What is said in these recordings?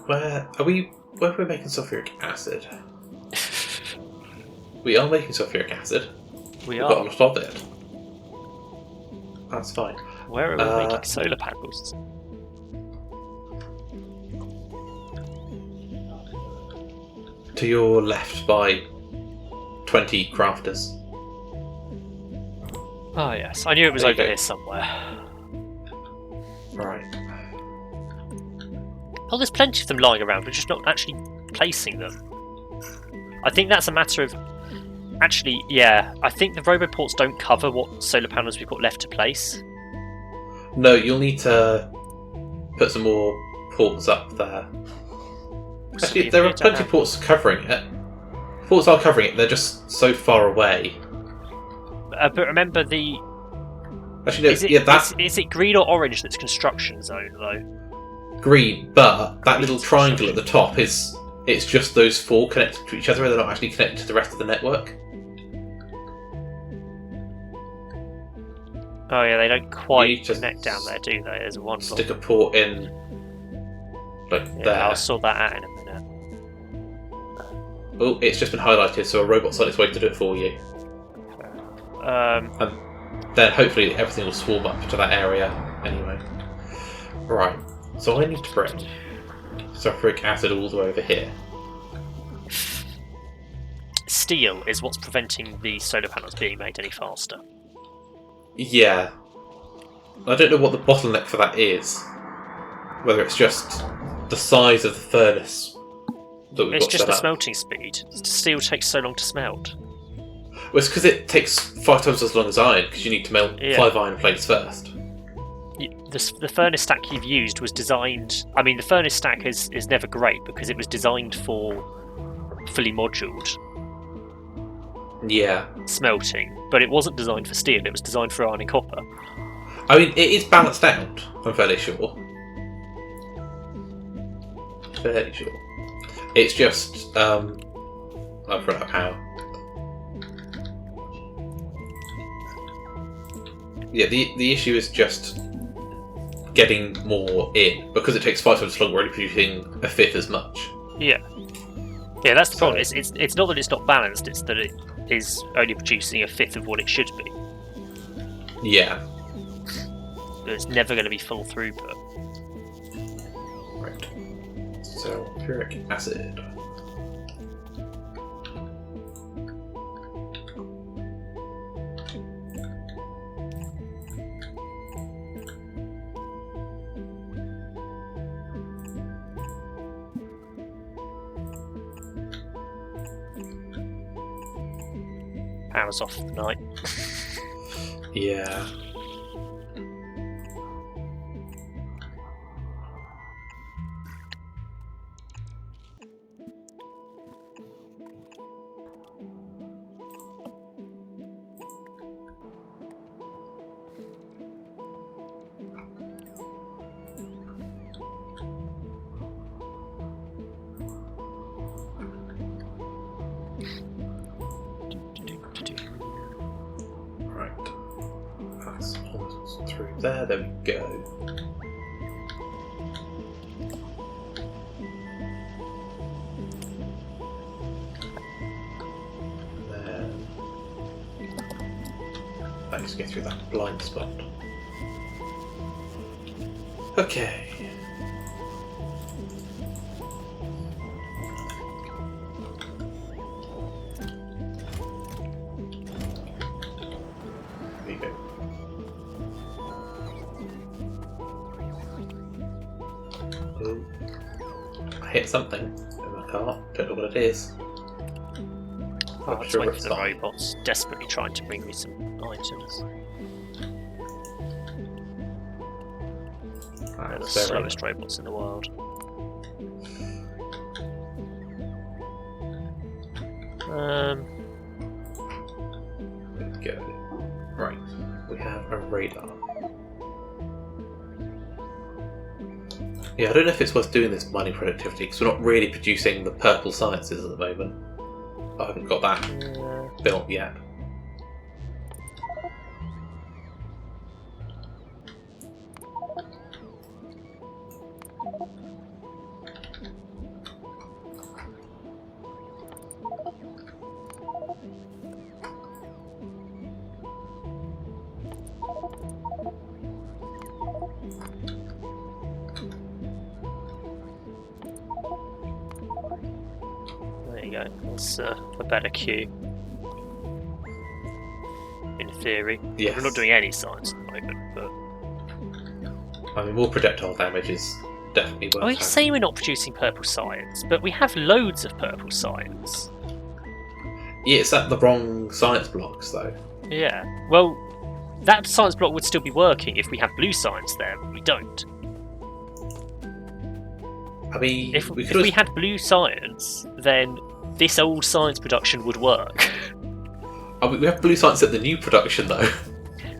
Where are we? Where are we making sulphuric acid? We are making sulphuric acid. We've got a lot of it. That's fine. Where are we making solar panels? To your left by 20 crafters. Oh yes, I knew it was over here somewhere. Right. Well, there's plenty of them lying around, we're just not actually placing them. I think that's a matter of... Actually, yeah, I think the roboports don't cover what solar panels we've got left to place. No, you'll need to put some more ports up there. Actually, there are plenty of ports covering it. Ports are covering it, they're just so far away. But remember the... Actually, no, is it green or orange that's construction zone, though? Green, but that little triangle at the top is... It's just those four connected to each other, they're not actually connected to the rest of the network. Oh yeah, they don't quite connect down there, do they? There's one stick a port in, like there. I'll sort that out in a minute. Oh, it's just been highlighted, so a robot's on its way to do it for you. And then hopefully everything will swarm up to that area anyway. Right, so I need to bring sulphuric acid all the way over here. Steel is what's preventing the solar panels being made any faster. Yeah. I don't know what the bottleneck for that is. Whether it's just the size of the furnace that we've got set up. It's just the smelting speed. Steel takes so long to smelt. Well, it's because it takes 5 times as long as iron, because you need to melt 5 iron plates first. The furnace stack you've used was designed... I mean, the furnace stack is never great, because it was designed for fully moduled smelting, but it wasn't designed for steel, it was designed for iron and copper. I mean, it is balanced out, I'm fairly sure. It's just, I've run out of power. Yeah, the issue is just getting more in, because it takes 5 times longer, we're only producing a fifth as much. Yeah, that's the problem. It's not that it's not balanced, it's that it is only producing a fifth of what it should be. Yeah. It's never going to be full throughput. Right. Sulphuric acid. Power's off the night. Yeah. There we go. And then let's get through that blind spot. Okay. There you go. I hit something in my car, don't know what it is. Oh, I'm waiting for the robots, desperately trying to bring me some items. They're the slowest robots in the world. There we go. Right, we have a radar. Yeah, I don't know if it's worth doing this mining productivity, because we're not really producing the purple sciences at the moment. I haven't got that built yet. go. That's a better queue. In theory. Yes. We're not doing any science at the moment, but... I mean, more projectile damage is definitely worth Oh, you having. say we're not producing purple science, but we have loads of purple science. Yeah, it's at the wrong science blocks, though. Yeah. Well, that science block would still be working if we had blue science there, but we don't. I mean, If we we had blue science, then this old science production would work. I mean, we have blue science at the new production, though.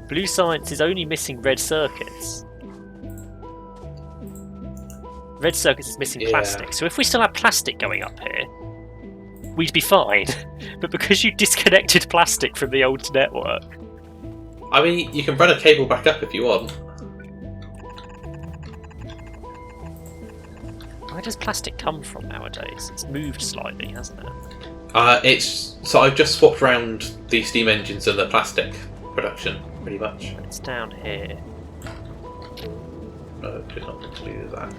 Blue science is only missing red circuits. Red circuits is missing plastic. So if we still had plastic going up here, we'd be fine. But because you disconnected plastic from the old network... I mean, you can run a cable back up if you want. Where does plastic come from nowadays? It's moved slightly, hasn't it? So I've just swapped around the steam engines and the plastic production, pretty much. It's down here. No, it's not going to do that.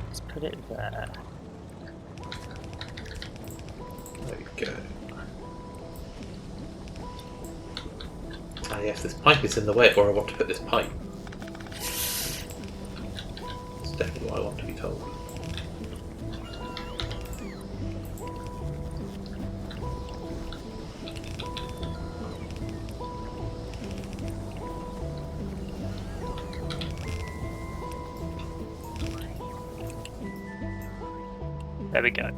Let's put it there. There we go. Ah yes, this pipe is in the way of where I want to put this pipe. That's definitely what I want to be told. There we go.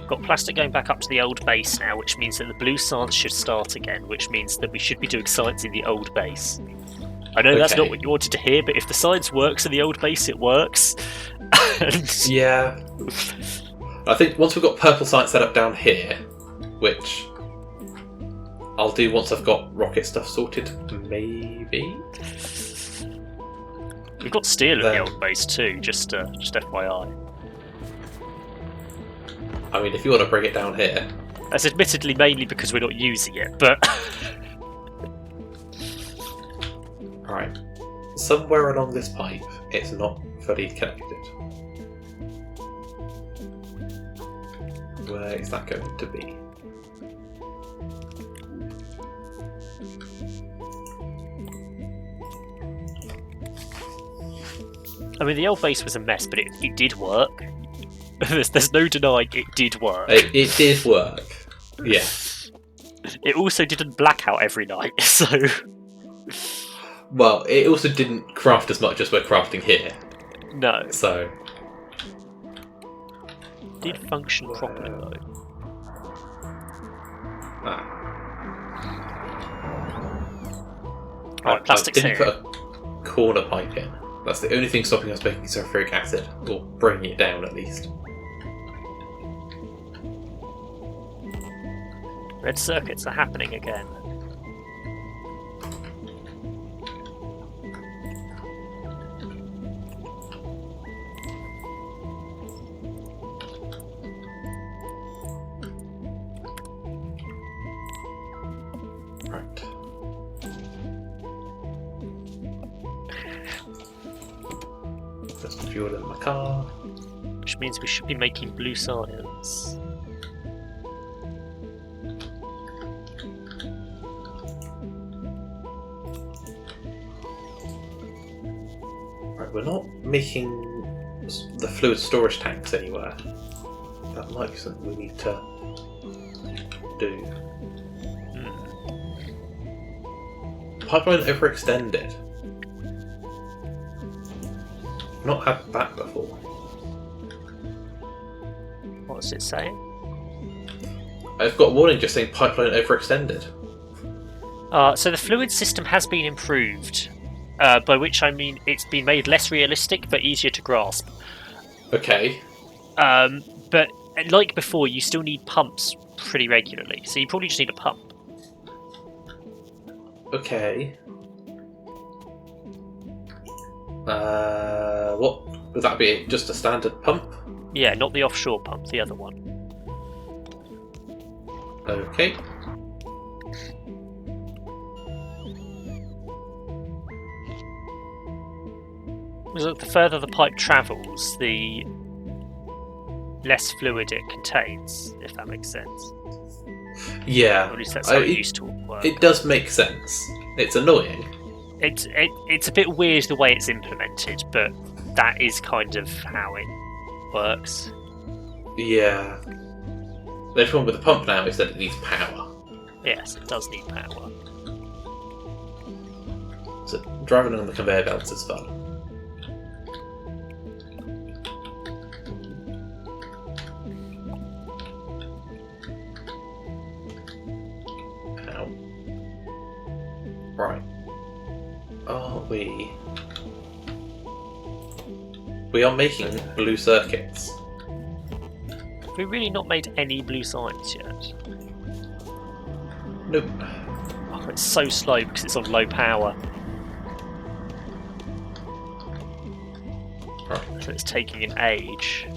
Got plastic going back up to the old base now, which means that the blue science should start again, which means that we should be doing science in the old base. I know that's not what you wanted to hear, but if the science works in the old base, it works. Yeah. I think once we've got purple science set up down here, which I'll do once I've got rocket stuff sorted, maybe? We've got steel in the old base too, just FYI. I mean, if you want to bring it down here. That's admittedly mainly because we're not using it, but... Right. Somewhere along this pipe, it's not fully connected. Where is that going to be? I mean, the old base was a mess, but it did work. There's no denying it did work. It did work. Yeah. It also didn't black out every night, so... Well, it also didn't craft as much as we're crafting here. No. So... It did function properly, though. Right, plastic's I didn't here. put a corner pipe in. That's the only thing stopping us making sulphuric acid, or bringing it down at least. Red circuits are happening again. Right. Just fuel in my car. Which means we should be making blue science. Right, we're not making the fluid storage tanks anywhere. That might be something we need to do. Pipeline overextended. Not had that before. What's it saying? I've got a warning just saying pipeline overextended. So the fluid system has been improved, by which I mean it's been made less realistic but easier to grasp. Okay. But like before, you still need pumps pretty regularly, so you probably just need a pump. Okay. What would that be? Just a standard pump? Yeah, not the offshore pump, the other one. Okay. The further the pipe travels, the less fluid it contains, if that makes sense. Yeah. Or at least that's how it used to work. It does make sense. It's annoying. It's a bit weird the way it's implemented, but that is kind of how it works. Yeah. The problem with the pump now is that it needs power. Yes, it does need power. So driving on the conveyor belts is fun. Ow. Right. Are we? We are making blue circuits. Have we really not made any blue signs yet? Nope. Oh, it's so slow because it's on low power. Right. So it's taking an age.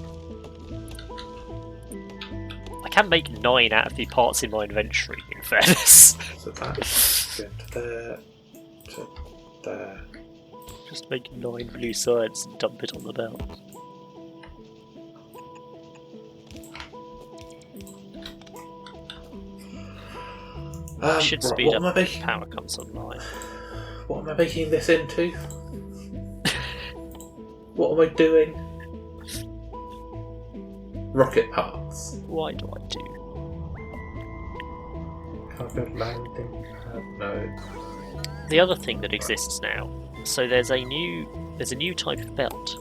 I can make 9 out of the parts in my inventory, in fairness. So that's going to there, to there. Just make 9 blue sides and dump it on the belt. Should speed up when power comes online. What am I making this into? What am I doing? Rocket parts. Why do I do? Covered landing pad. No. The other thing that exists now. So there's a new type of belt.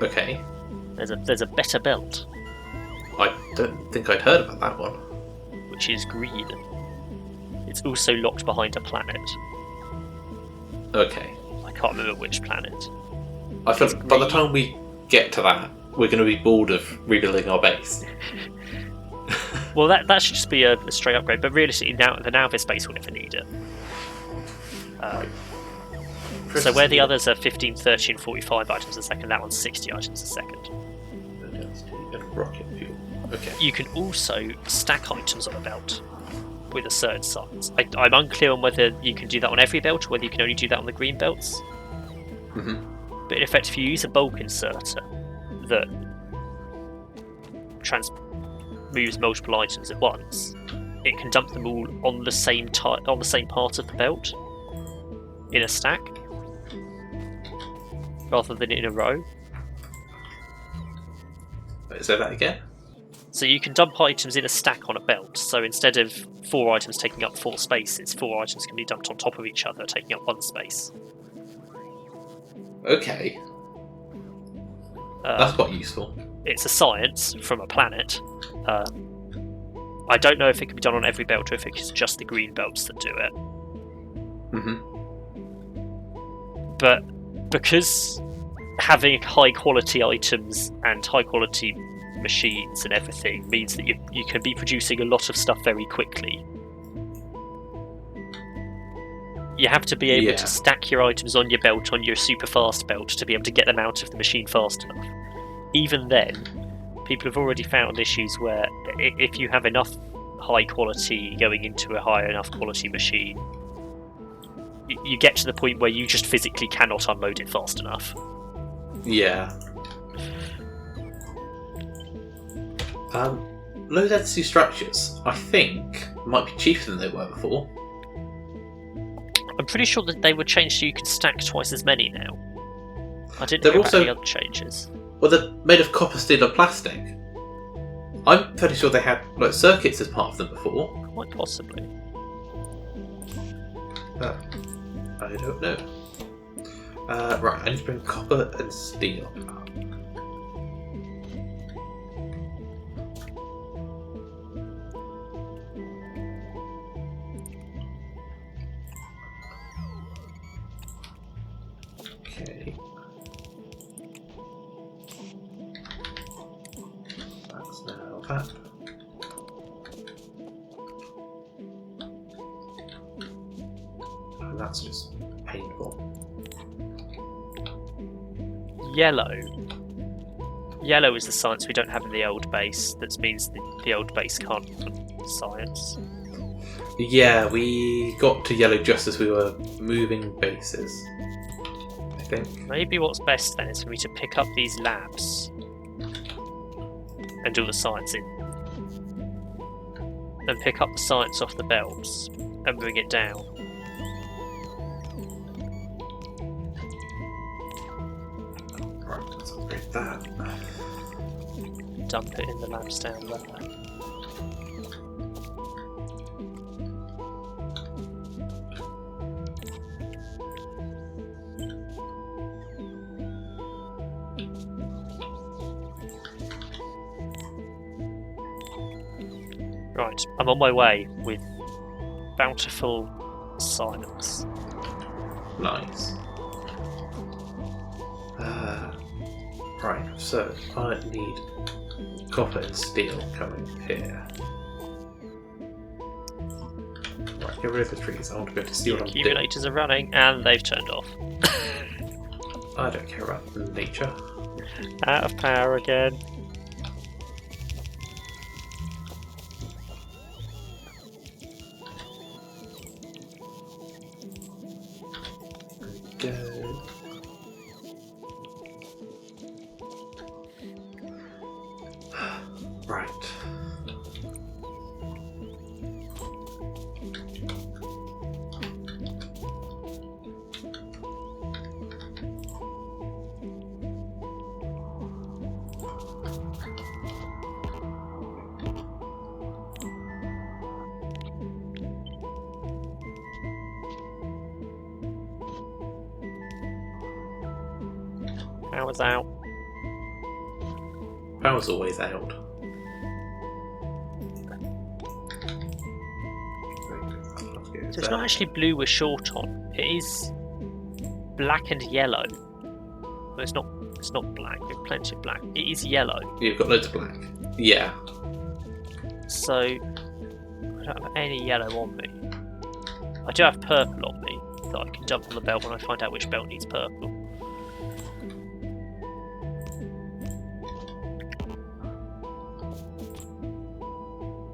Okay. There's a better belt, I don't think I'd heard about that one. which is green. It's also locked behind a planet. Okay. I can't remember which planet. I feel by the time we get to that, we're going to be bored of rebuilding our base. Well, that should just be a straight upgrade, but realistically, the Nauvis base will never need it. Right. So where the others are 15, 30 and 45 items a second, that one's 60 items a second. Rocket fuel. Okay. You can also stack items on a belt with a certain size. I'm unclear on whether you can do that on every belt or whether you can only do that on the green belts. Mm-hmm. But in effect, if you use a bulk inserter that moves multiple items at once, it can dump them all on the same part of the belt in a stack rather than in a row. Say that again? So you can dump items in a stack on a belt. So instead of 4 items taking up 4 spaces, 4 items can be dumped on top of each other, taking up 1 space. Okay. That's quite useful. It's a science from a planet. I don't know if it can be done on every belt or if it's just the green belts that do it. Mm-hmm. But because having high quality items and high quality machines and everything means that you can be producing a lot of stuff very quickly. You have to be able to stack your items on your belt, on your super fast belt, to be able to get them out of the machine fast enough. Even then, people have already found issues where if you have enough high quality going into a high enough quality machine, you get to the point where you just physically cannot unload it fast enough. Yeah. Low density structures, I think, might be cheaper than they were before. I'm pretty sure that they were changed so you can stack twice as many now. I didn't know about any other changes. Well, they're made of copper, steel, or plastic. I'm pretty sure they had circuits as part of them before. Quite possibly. I don't know. Right, I need to bring copper and steel up. Okay. That's now that. And that's just painful. Yellow. Yellow is the science we don't have in the old base. That means the old base can't run science. Yeah, we got to yellow just as we were moving bases, I think. Maybe what's best then is for me to pick up these labs and do the science in. Then pick up the science off the belts and bring it down. Right, let's upgrade that. Dump it in the labs down there. Right, I'm on my way with bountiful science. Nice. Right, so I need copper and steel coming here. Right, get rid of the trees. I want to be able to see what I'm doing. Accumulators are running and they've turned off. I don't care about nature. Out of power again. Go. Right. Power's out. Power's always out. So it's not actually blue we're short on. It is black and yellow. Well, it's not black. We have plenty of black. It is yellow. You've got loads of black. Yeah. So I don't have any yellow on me. I do have purple on me that I can dump on the belt when I find out which belt needs purple.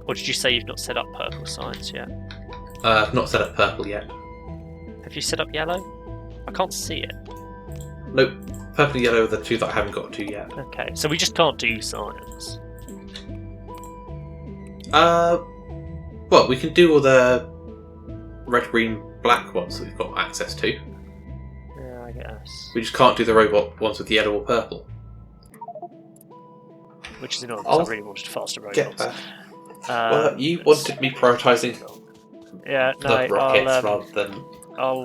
Or did you say you've not set up purple science yet? I've not set up purple yet. Have you set up yellow? I can't see it. Nope. Purple and yellow are the two that I haven't got to yet. Okay, so we just can't do science. Well, we can do all the red, green, black ones that we've got access to. Yeah, I guess. We just can't do the robot ones with yellow or purple. Which is annoying because I really wanted faster robots. Get that. Well, you wanted me prioritising the rockets rather than... I'll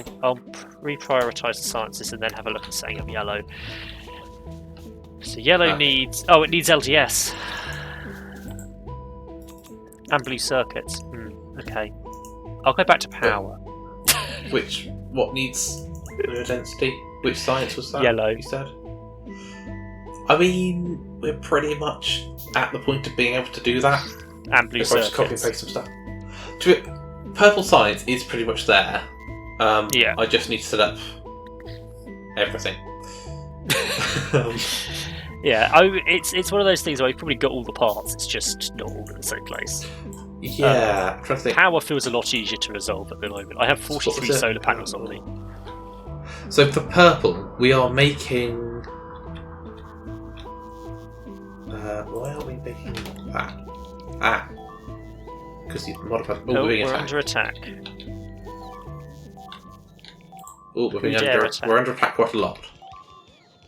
reprioritise the sciences and then have a look at setting up yellow. So yellow needs... Oh, it needs LDS. And blue circuits. Okay. I'll go back to power. What needs lower density? Which science was that? Yellow. You said? I mean, we're pretty much at the point of being able to do that. And blue if I just copy and paste some stuff. Purple science is pretty much there. Yeah. I just need to set up everything. Yeah, it's one of those things where you've probably got all the parts, it's just not all in the same place. Yeah, I'm trying to think. Power feels a lot easier to resolve at the moment. I have 43 solar panels on me. So for purple, we are making... why are we making that? Because you've modified... Oh, we're under attack. Oh, we're under attack quite a lot.